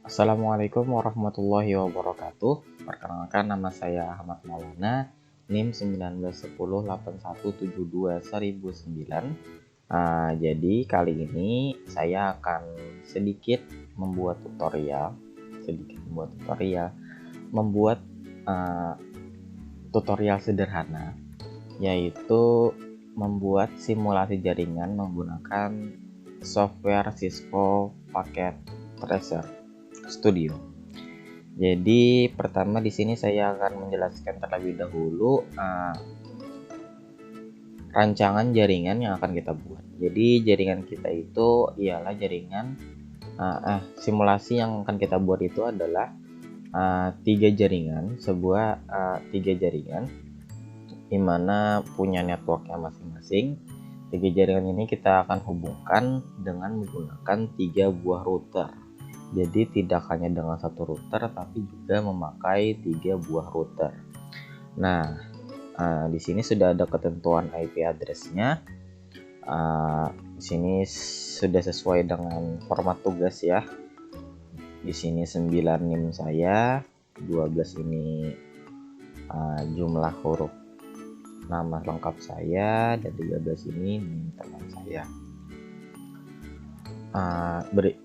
Assalamualaikum warahmatullahi wabarakatuh. Perkenalkan, nama saya Ahmad Maulana, NIM 191081721009. Jadi kali ini saya akan sedikit membuat membuat tutorial sederhana, yaitu membuat simulasi jaringan menggunakan software Cisco Packet Tracer Studio. Jadi pertama di sini saya akan menjelaskan terlebih dahulu rancangan jaringan yang akan kita buat. Jadi jaringan kita itu ialah jaringan simulasi yang akan kita buat itu adalah tiga jaringan dimana punya networknya masing-masing. Tiga jaringan ini kita akan hubungkan dengan menggunakan 3 buah router. Jadi tidak hanya dengan satu router, tapi juga memakai 3 buah router. Nah, di sini sudah ada ketentuan IP address-nya. Di sini sudah sesuai dengan format tugas ya. Di sini 9 NIM saya, 12 ini jumlah huruf nama lengkap saya, dan 13 ini NIM teman saya.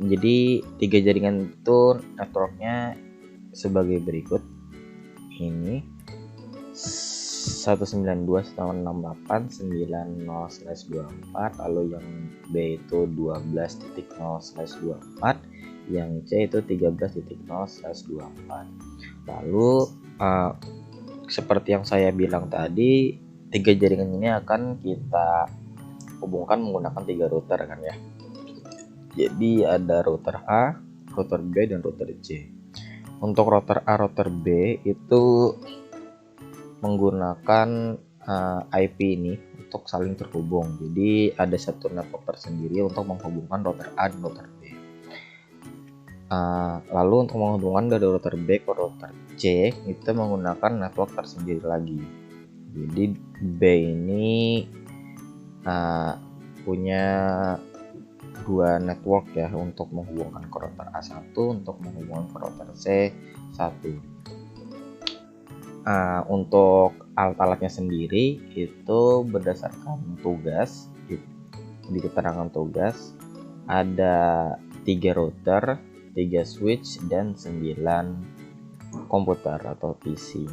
Jadi 3 jaringan itu networknya sebagai berikut. Ini 192.168.90/24, lalu yang B itu 12.0/24, yang C itu 13.0/24. Lalu seperti yang saya bilang tadi, 3 jaringan ini akan kita hubungkan menggunakan 3 router kan ya. Jadi ada router A, router B, dan router C. Untuk router A, router B itu menggunakan IP ini untuk saling terhubung. Jadi ada satu network tersendiri untuk menghubungkan router A dan router B. Lalu untuk menghubungkan dari router B ke router C itu menggunakan network tersendiri lagi. Jadi B ini punya 2 network ya, untuk menghubungkan ke router A1, untuk menghubungkan ke router C1. Untuk alat-alatnya sendiri itu berdasarkan tugas. Di keterangan tugas ada 3 router, 3 switch, dan 9 komputer atau PC.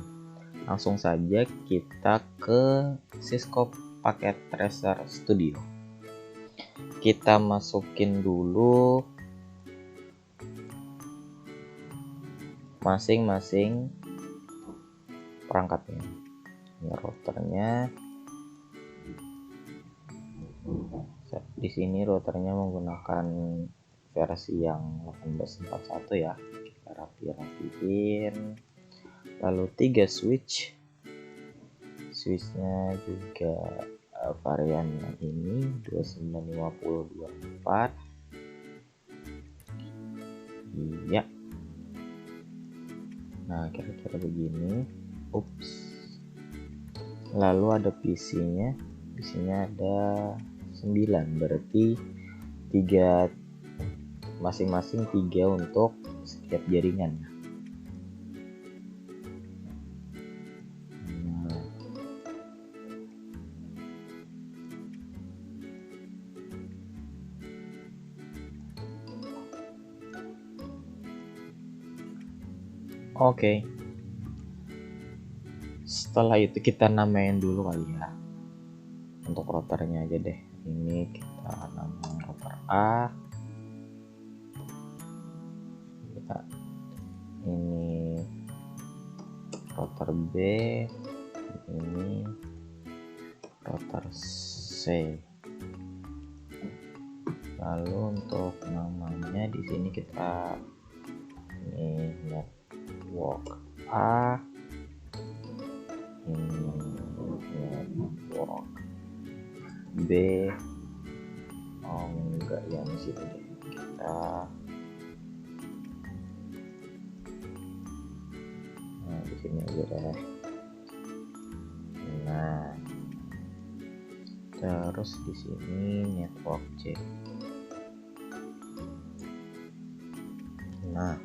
Langsung saja kita ke Cisco Packet Tracer Studio. Kita masukin dulu masing-masing perangkatnya. Ini routernya. Di sini routernya menggunakan versi yang 18.41 ya. Kita rapiin. Lalu 3 switchnya juga varian yang ini 2950/24. Iya. Nah, kira-kira begini. Lalu ada PC-nya. PC-nya ada 9, berarti 3, masing-masing 3 untuk setiap jaringan. Oke. Setelah itu kita namain dulu kali ya. Untuk routernya aja deh. Ini kita namain router A. Ini router B. Ini router C. Lalu untuk namanya di sini kita ini network A, ini network B. Enggak, yang di sini deh. Kita di sini aja deh. Nah, terus di sini network C. Nah,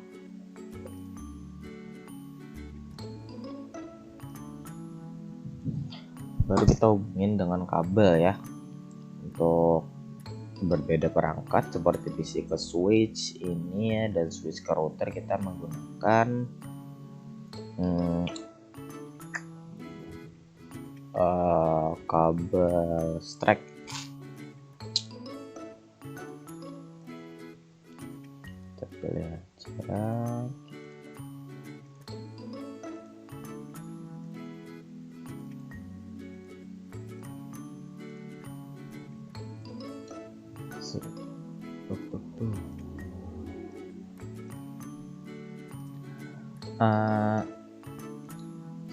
baru kita hubungin dengan kabel ya. Untuk berbeda perangkat seperti PC ke switch ini ya, dan switch ke router kita menggunakan kabel strap. Kita pilih aja.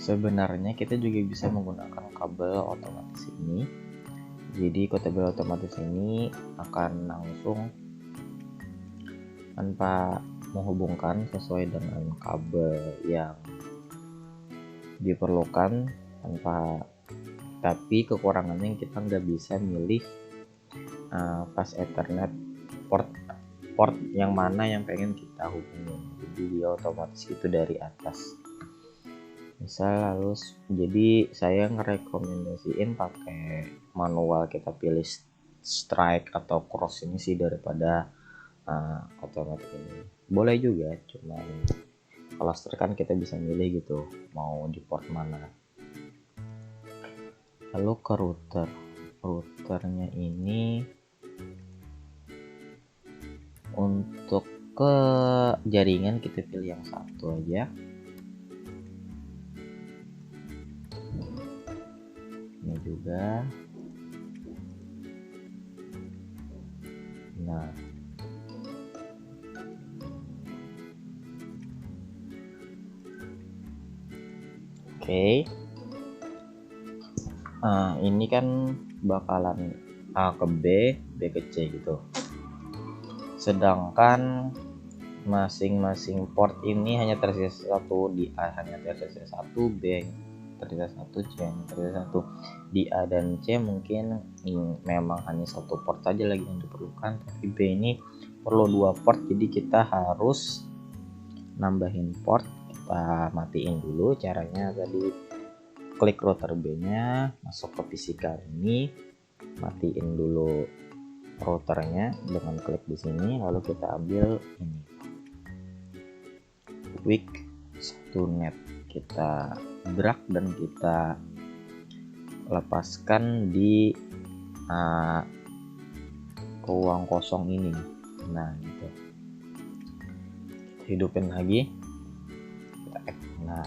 Sebenarnya kita juga bisa menggunakan kabel otomatis ini. Jadi kabel otomatis ini akan langsung tanpa menghubungkan sesuai dengan kabel yang diperlukan, tapi kekurangannya kita nggak bisa milih pas Ethernet port yang mana yang pengen kita hubungin. Jadi dia otomatis itu dari atas. Misal jadi saya ngerekomendasiin pakai manual, kita pilih strike atau cross ini sih daripada otomatis ini. Boleh juga, cuman kalau strike kan kita bisa milih gitu mau di port mana. Lalu ke routernya ini untuk ke jaringan kita pilih yang satu aja. Ini juga. Nah, oke. Ini kan bakalan A ke B, B ke C gitu. Sedangkan masing-masing port ini hanya tersisa satu, di A hanya tersisa satu, B tersisa satu, C tersisa satu. Di A dan C mungkin memang hanya satu port saja lagi yang diperlukan, tapi B ini perlu dua port, jadi kita harus nambahin port. Kita matiin dulu. Caranya tadi klik router B nya, masuk ke physical ini, matiin dulu routernya dengan klik di sini, lalu kita ambil ini weak 1 net, kita drag dan kita lepaskan di ruang kosong ini. Nah gitu, kita hidupin lagi, kita nah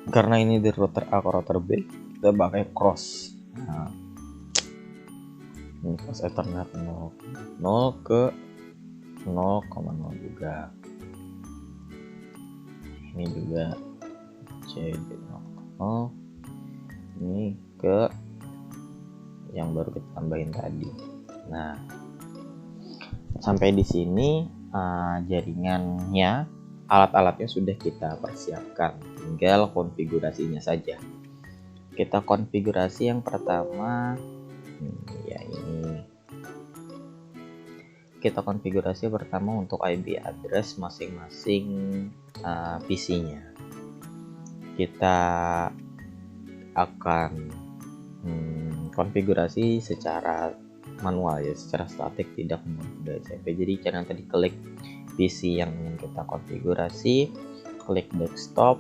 karena ini di router A ke router B, kita pakai cross. Nah, ini pas Ethernet 0 ke 0,0 juga. Ini juga CD0, ini ke yang baru kita tambahin tadi. Nah, sampai di sini jaringannya, alat-alatnya sudah kita persiapkan, tinggal konfigurasinya saja. Kita konfigurasi yang pertama ya ini. Kita konfigurasi pertama untuk IP address masing-masing PC-nya. Kita akan konfigurasi secara manual ya, secara statik, tidak menggunakan DHCP. Jadi jangan tadi klik PC yang ingin kita konfigurasi, klik desktop,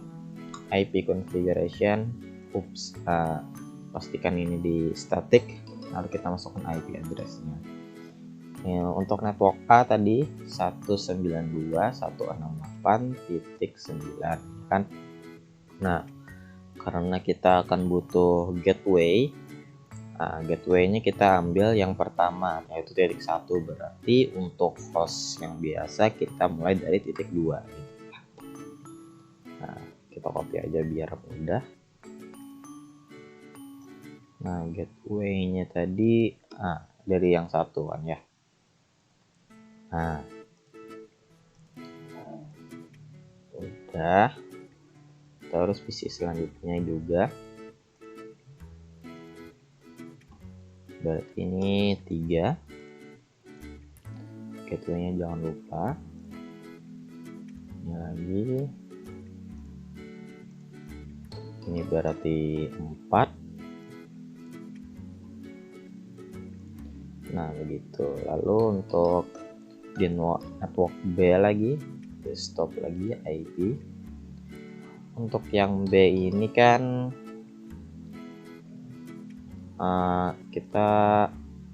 IP configuration, pastikan ini di static, lalu kita masukkan IP address-nya. Ya, untuk network A tadi 192.168.9 kan. Nah, karena kita akan butuh gateway, gateway-nya kita ambil yang pertama, yaitu titik 1. Berarti untuk host yang biasa kita mulai dari titik 2 gitu. Nah, kita copy aja biar mudah. Nah, gateway-nya tadi dari yang satu kan ya. Nah, udah. Terus PC selanjutnya juga. Berarti ini 3. Gateway-nya jangan lupa. Ini lagi. Ini berarti 4. begitu. Lalu untuk di network B lagi, desktop lagi IP. Untuk yang B ini kan kita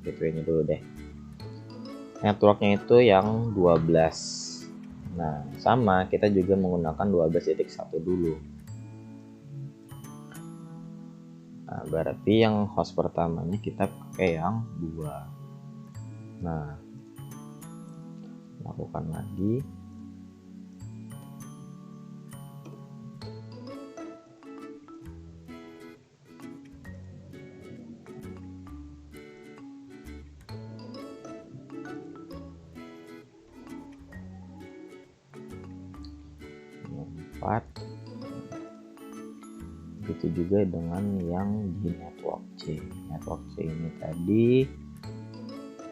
gateway-nya dulu deh. Networknya itu yang 12. Nah, sama kita juga menggunakan 12.1 dulu. Nah, berarti yang host pertamanya kita pakai yang 2. Nah, lakukan lagi. Begitu juga dengan yang di network C. Network C ini tadi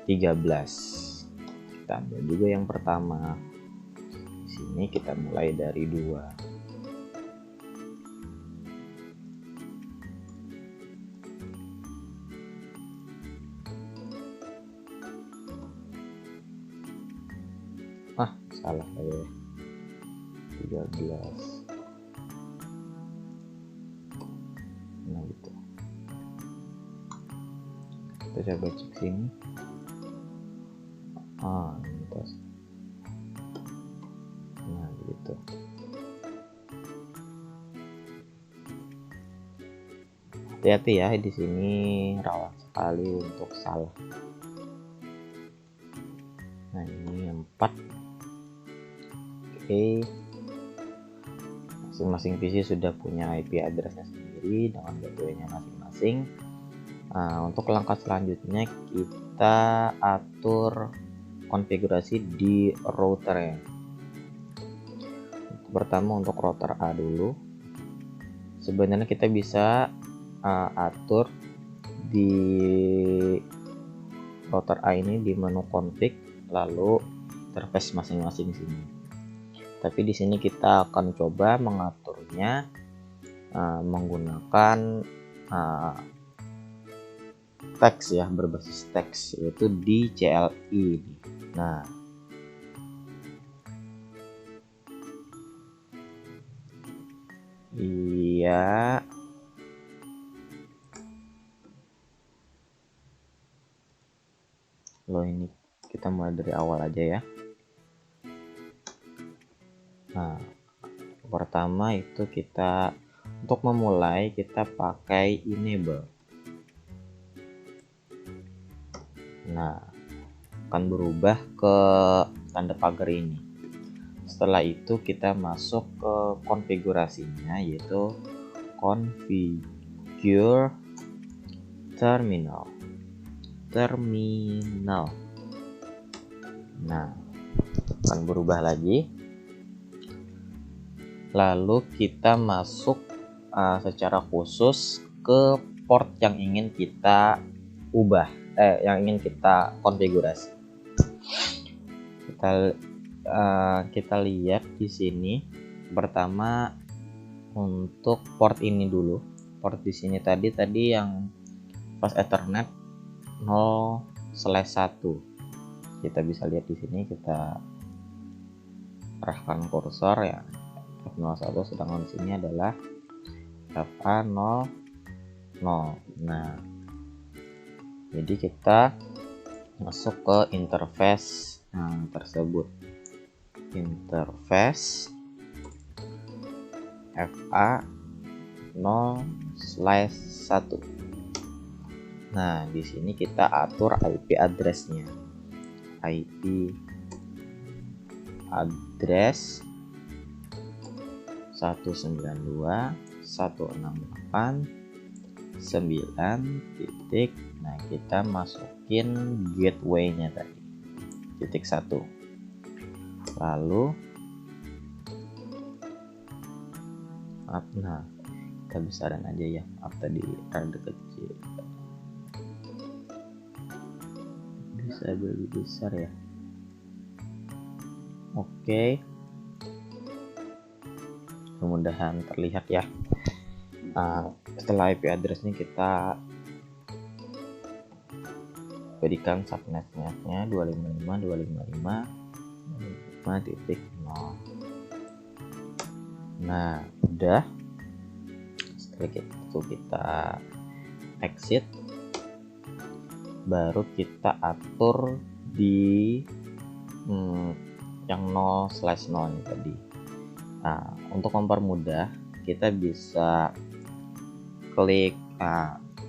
13. Kita ambil juga yang pertama. Di sini kita mulai dari 2. Salah ya. 13. Nah gitu. Kita coba cek sini. Ini tes. Nah gitu. Hati-hati ya, di sini rawan sekali untuk salah. Nah ini 4. Oke. Masing-masing PC sudah punya IP addressnya sendiri dengan gateway-nya masing-masing. Untuk langkah selanjutnya kita atur konfigurasi di routernya. Pertama untuk router A dulu. Sebenarnya kita bisa atur di router A ini di menu config, lalu interface masing-masing sini. Tapi di sini kita akan coba mengaturnya menggunakan teks ya, berbasis teks, yaitu di CLI. Nah, iya. Ini kita mulai dari awal aja ya. Nah, pertama itu kita untuk memulai kita pakai enable. Nah, akan berubah ke tanda pagar ini. Setelah itu kita masuk ke konfigurasinya, yaitu configure terminal. Nah, akan berubah lagi. Lalu kita masuk secara khusus ke port yang ingin kita ubah, yang ingin kita konfigurasi. Kita lihat di sini. Pertama untuk port ini dulu. Port di sini tadi yang pas Ethernet 0/1. Kita bisa lihat di sini, kita arahkan kursor ya. F01, sedangkan di sini adalah FA00. Nah, jadi kita masuk ke interface tersebut. Interface FA0/1. Nah, di sini kita atur IP address-nya. IP address 192.168.9. Nah, kita masukin gateway-nya tadi, .1. Lalu kita besarin aja ya, tadi rada kecil, bisa lebih besar ya. Oke, mudah-mudahan terlihat ya. Setelah IP address ini kita jadikan subnetnya 255.255.255.0. Nah, udah. Setelah itu kita exit, baru kita atur di yang 0/0 ini tadi. Nah, untuk mempermudah, kita bisa klik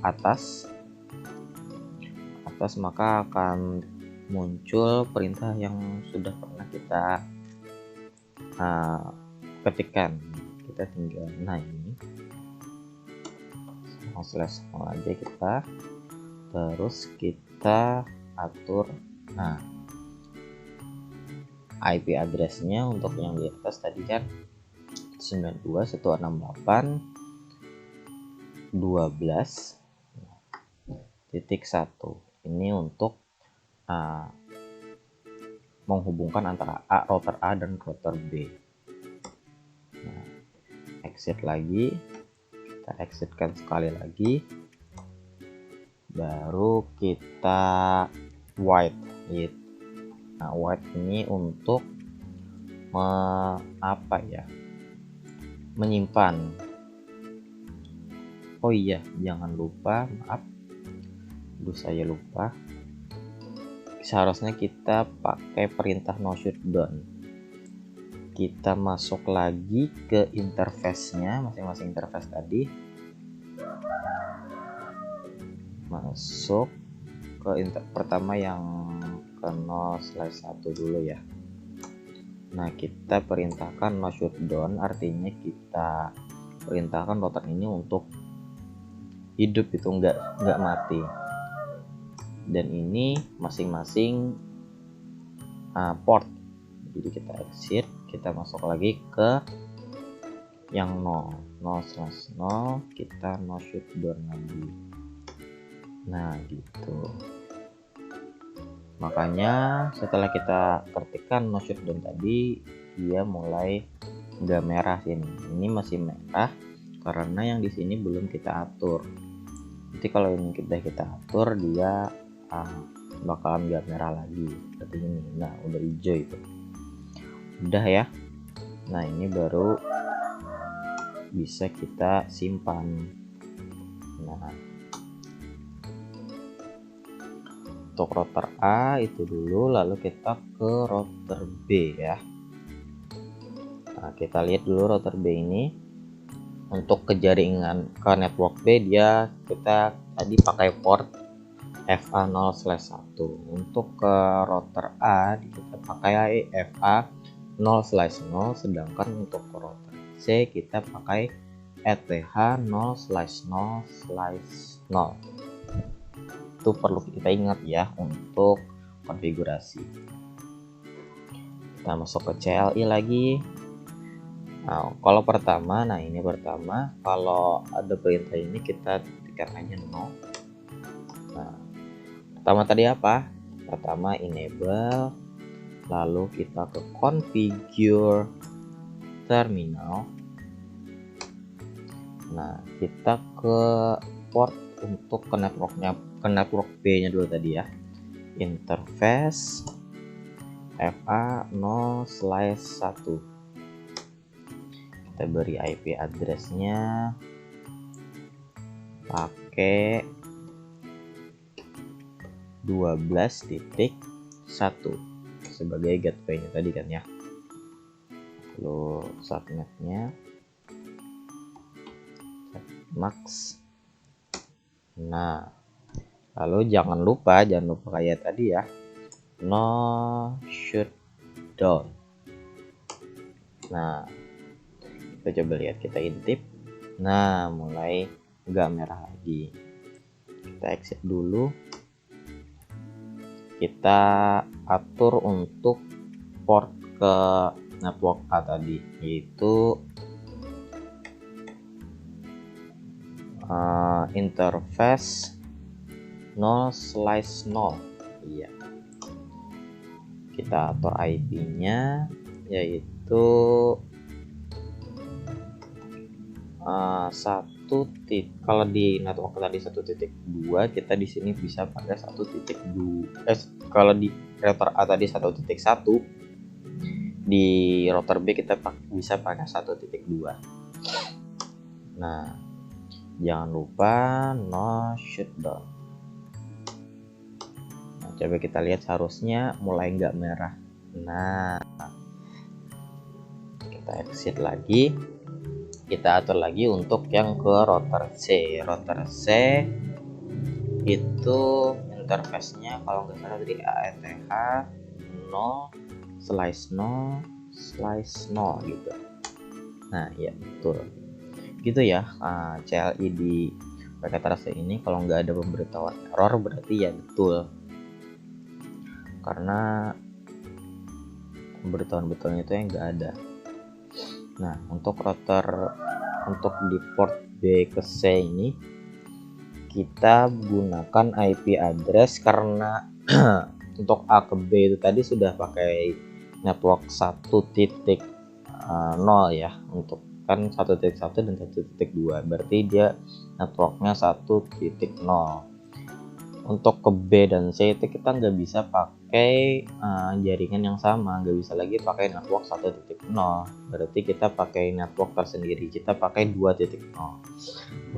atas, maka akan muncul perintah yang sudah pernah kita ketikkan. Kita tinggal ini 0/0 aja kita, terus kita atur IP addressnya untuk yang di atas tadi kan 92.168.12.1. Ini untuk menghubungkan antara router A dan router B. Nah, exit lagi, kita exitkan sekali lagi, baru kita white gitu. Nah, white ini untuk menyimpan. Oh iya, jangan lupa, maaf, saya lupa, seharusnya kita pakai perintah no shutdown. Kita masuk lagi ke interface-nya, masing-masing interface tadi, masuk ke pertama yang ke 0/1 dulu ya. Nah, kita perintahkan no shutdown, artinya kita perintahkan router ini untuk hidup, itu nggak mati. Dan ini masing-masing port. Jadi kita exit, kita masuk lagi ke yang 0/0, kita no shutdown lagi. Nah, gitu. Makanya setelah kita ketikkan no shutdown tadi, dia mulai nggak merah sini. Ini masih merah karena yang di sini belum kita atur. Nanti kalau ini kita atur, dia bakalan nggak merah lagi seperti ini. Nah, udah hijau itu. Udah ya. Nah, ini baru bisa kita simpan. Nah, untuk router A itu dulu, lalu kita ke router B ya. Nah, kita lihat dulu router B ini. Untuk ke jaringan, ke network B, kita tadi pakai port FA 0/1. Untuk ke router A kita pakai FA 0/0, sedangkan untuk ke router C kita pakai ETH 0/0/0. Itu perlu kita ingat ya untuk konfigurasi. Kita masuk ke CLI lagi. Nah, kalau pertama, kalau ada perintah ini kita tekan aja no. Nah, pertama tadi apa? Pertama enable, lalu kita ke configure terminal. Nah, kita ke port untuk ke network B nya dulu tadi ya. Interface FA 0/1. Kita beri IP addressnya pakai 12.1 sebagai gateway-nya tadi kan ya. Lalu subnetnya max. Nah, lalu jangan lupa kayak tadi ya, no shutdown. Nah, kita coba lihat, kita intip. Nah, mulai nggak merah lagi. Kita exit dulu, kita atur untuk port ke network A tadi, yaitu interface 0/0. Iya, kita atur IP-nya yaitu kalau di network tadi 1.2, kita di sini bisa pakai 1.2. Kalau di router A tadi 1.1, di router B kita bisa pakai 1.2. Nah, jangan lupa no shutdown. Nah, coba kita lihat, seharusnya mulai nggak merah. Nah, kita exit lagi, kita atur lagi untuk yang ke router C. Router C itu interface-nya kalau nggak salah tadi AETH 0/0/0 gitu. Nah ya betul gitu ya. CLI di paket rasa ini kalau nggak ada pemberitahuan error berarti ya betul, karena pemberitahuan itu yang nggak ada. Nah untuk router untuk di port B ke C ini kita gunakan IP address, karena untuk A ke B itu tadi sudah pakai network 1.0 ya, untuk kan 1.1 dan 1.2, berarti dia networknya 1.0. Untuk ke B dan C itu kita nggak bisa pakai jaringan yang sama, nggak bisa lagi pakai network 1.0, berarti kita pakai network tersendiri, kita pakai 2.0.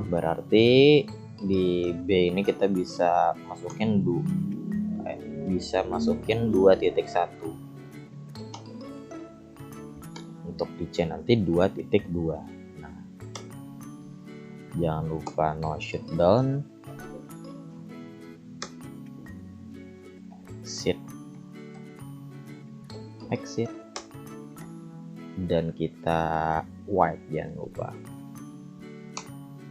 berarti di B ini kita bisa masukin 2.1, untuk di C nanti 2.2. Nah, jangan lupa no shutdown, exit, dan kita wipe, jangan lupa.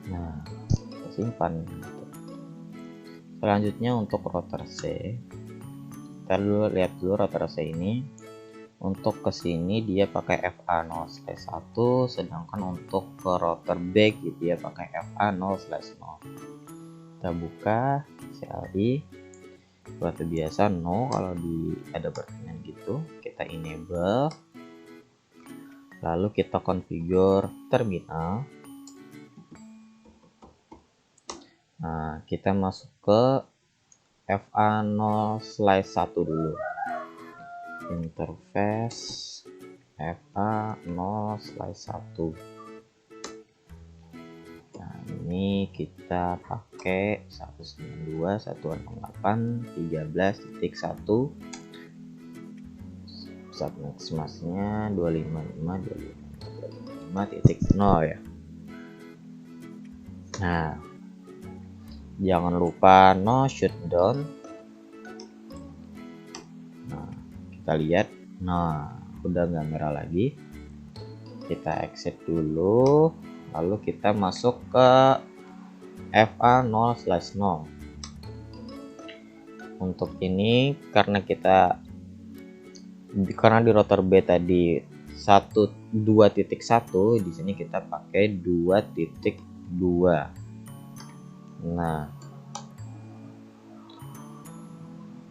Nah, kita simpan. Selanjutnya untuk router C, kita lihat dulu router C ini. Untuk kesini dia pakai FA0/1, sedangkan untuk ke router B dia pakai FA0/0. Kita buka CLI seperti biasa, no kalau ada pertanyaan gitu. Kita enable, lalu kita configure terminal. Nah, kita masuk ke FA0/1 dulu, interface FA0/1. Nah, ini kita pakai 192.168.13.1, subnet masnya 255.255.0 ya. Nah, jangan lupa no shutdown. Nah, kita lihat, nah udah nggak merah lagi. Kita exit dulu, lalu kita masuk ke FA0/0. Untuk ini karena di router B tadi 2.1, di sini kita pakai 2.2. Nah,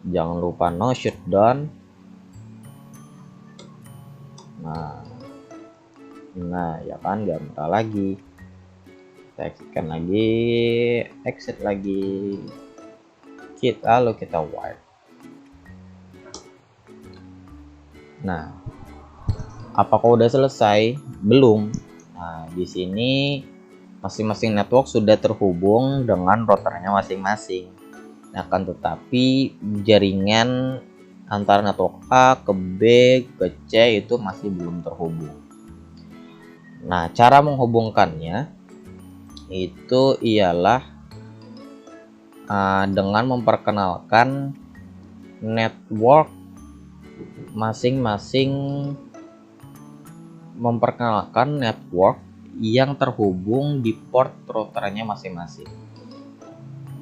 jangan lupa no shutdown. Nah ya kan, nggak merah lagi. Kita exitkan lagi, exit lagi, lalu kita wipe. Nah, apakah udah selesai? Belum. Nah, di sini masing-masing network sudah terhubung dengan routernya masing-masing. Nah, akan tetapi jaringan antara network A ke B ke C itu masih belum terhubung. Nah, cara menghubungkannya itu ialah dengan memperkenalkan network masing-masing, memperkenalkan network yang terhubung di port routernya masing-masing.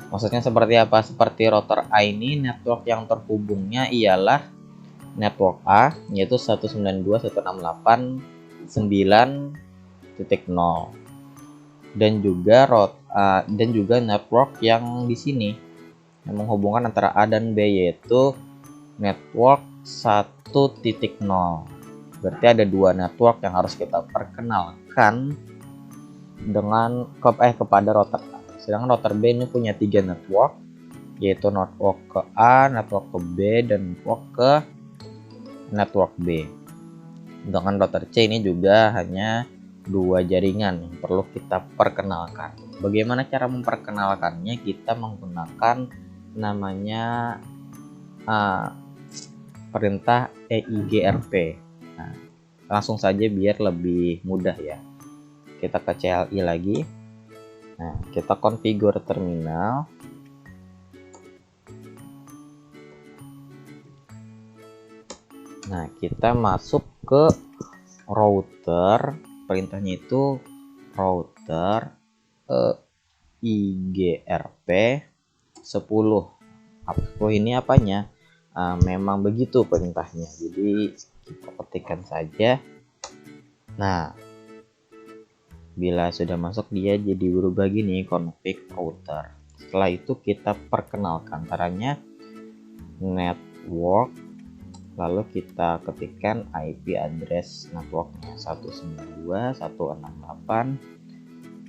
Maksudnya seperti apa? Seperti router A ini, network yang terhubungnya ialah network A, yaitu 192.168.9.0, dan juga network yang di sini yang menghubungkan antara A dan B, yaitu network 1.0. Berarti ada dua network yang harus kita perkenalkan kepada router A. Sedangkan router B ini punya 3 network, yaitu network ke A, network ke B, dan network ke network B. Sedangkan router C ini juga hanya 2 jaringan yang perlu kita perkenalkan. Bagaimana cara memperkenalkannya? Kita menggunakan namanya perintah EIGRP. Nah, langsung saja biar lebih mudah ya. Kita ke CLI lagi. Nah, kita configure terminal. Nah, kita masuk ke router. Perintahnya itu router EIGRP 10. Ini apanya? Memang begitu perintahnya. Jadi kita ketikkan saja. Nah, bila sudah masuk dia jadi berubah gini, config router. Setelah itu kita perkenalkan caranya network, lalu kita ketikkan IP address networknya 192.168.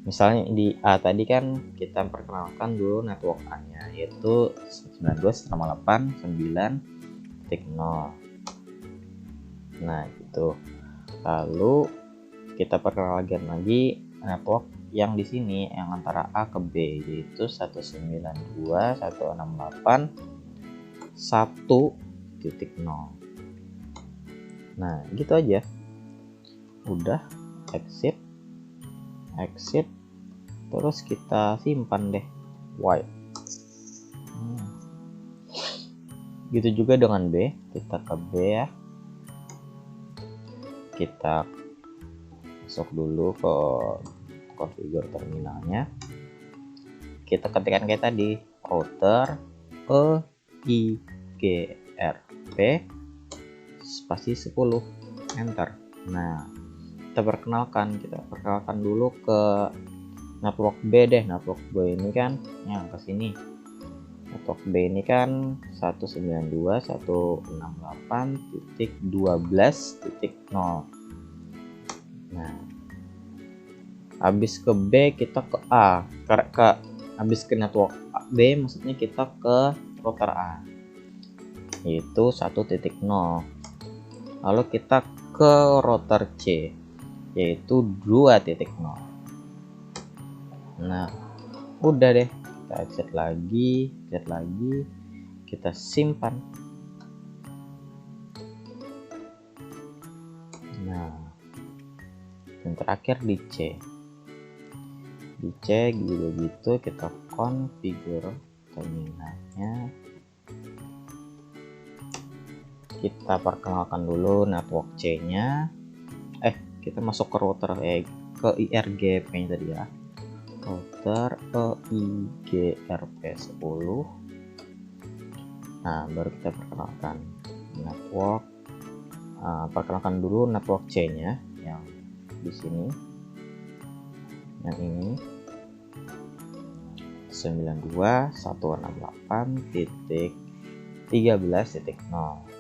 Misalnya di A tadi kan kita perkenalkan dulu network A nya, yaitu 192.168.9.0. Nah gitu. Lalu kita perkenalkan lagi network yang di sini yang antara A ke B, yaitu 192.168.1.0. Nah gitu aja. Udah, exit, terus kita simpan deh white. Gitu juga dengan B. Kita ke B ya, kita masuk dulu ke configure terminalnya, kita ketikkan kayak tadi router EIGRP spasi 10, enter. Nah kita perkenalkan dulu ke network B deh. Network B ini kan yang ke sini. Network B ini kan 192.168.12.0. Nah, habis ke B kita ke A. Habis ke network B maksudnya kita ke router A, yaitu 1.0. Lalu kita ke router C, yaitu 2.0. Nah, udah deh, kita exit lagi, kita simpan. Nah, dan terakhir di C. Di C juga gitu, kita configure terminalnya. Kita perkenalkan dulu network C-nya. Kita masuk ke router ke IRGP-nya tadi ya. Router EIGRP 10. Nah, baru kita perkenalkan network. Perkenalkan dulu network C-nya yang di sini. Yang ini 92.168.13.0.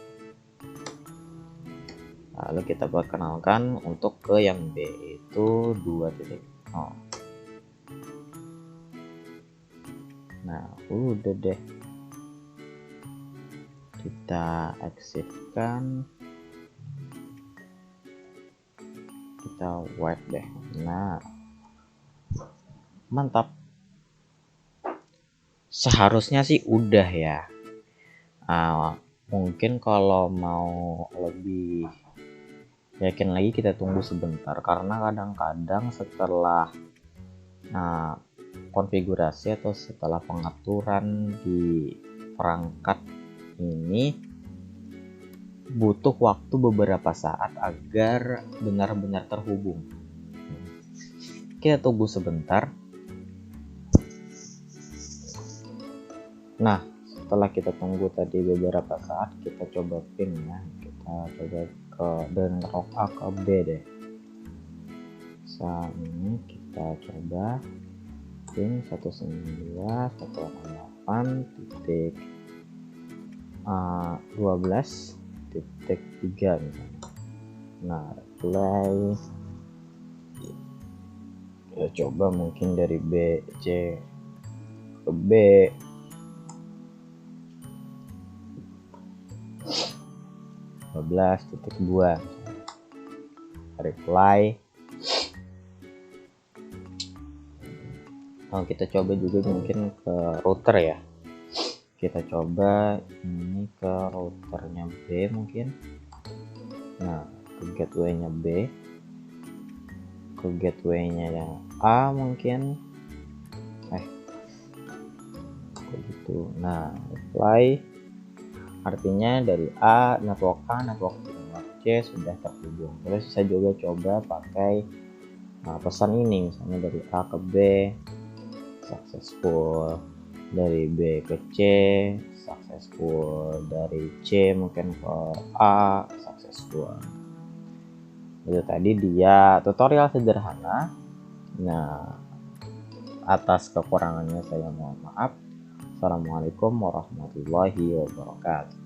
Lalu kita perkenalkan untuk ke yang B, itu 2.0. Nah udah deh, kita exitkan, kita wipe deh. Nah mantap, seharusnya sih udah ya. Mungkin kalau mau lebih yakin lagi kita tunggu sebentar, karena kadang-kadang setelah konfigurasi atau setelah pengaturan di perangkat ini butuh waktu beberapa saat agar benar-benar terhubung. Kita tunggu sebentar. Nah setelah kita tunggu tadi beberapa saat, kita coba pin ya, kita coba ke dan A ke B deh. Saat ini kita coba pin 192.168.12.3 misalnya. Nah play, Ya coba mungkin dari B, C ke B. 12.2 reply. Kita coba juga mungkin ke router ya. Kita coba ini ke routernya B mungkin. Nah, ke gateway-nya B, ke gateway-nya yang A mungkin. Gitu. Nah, reply artinya dari network A, network C sudah terhubung. Terus bisa juga coba pakai pesan ini, misalnya dari A ke B successful, dari B ke C successful, dari C mungkin ke A successful. Itu tadi dia tutorial sederhana. Nah, atas kekurangannya saya mohon maaf. Assalamualaikum warahmatullahi wabarakatuh.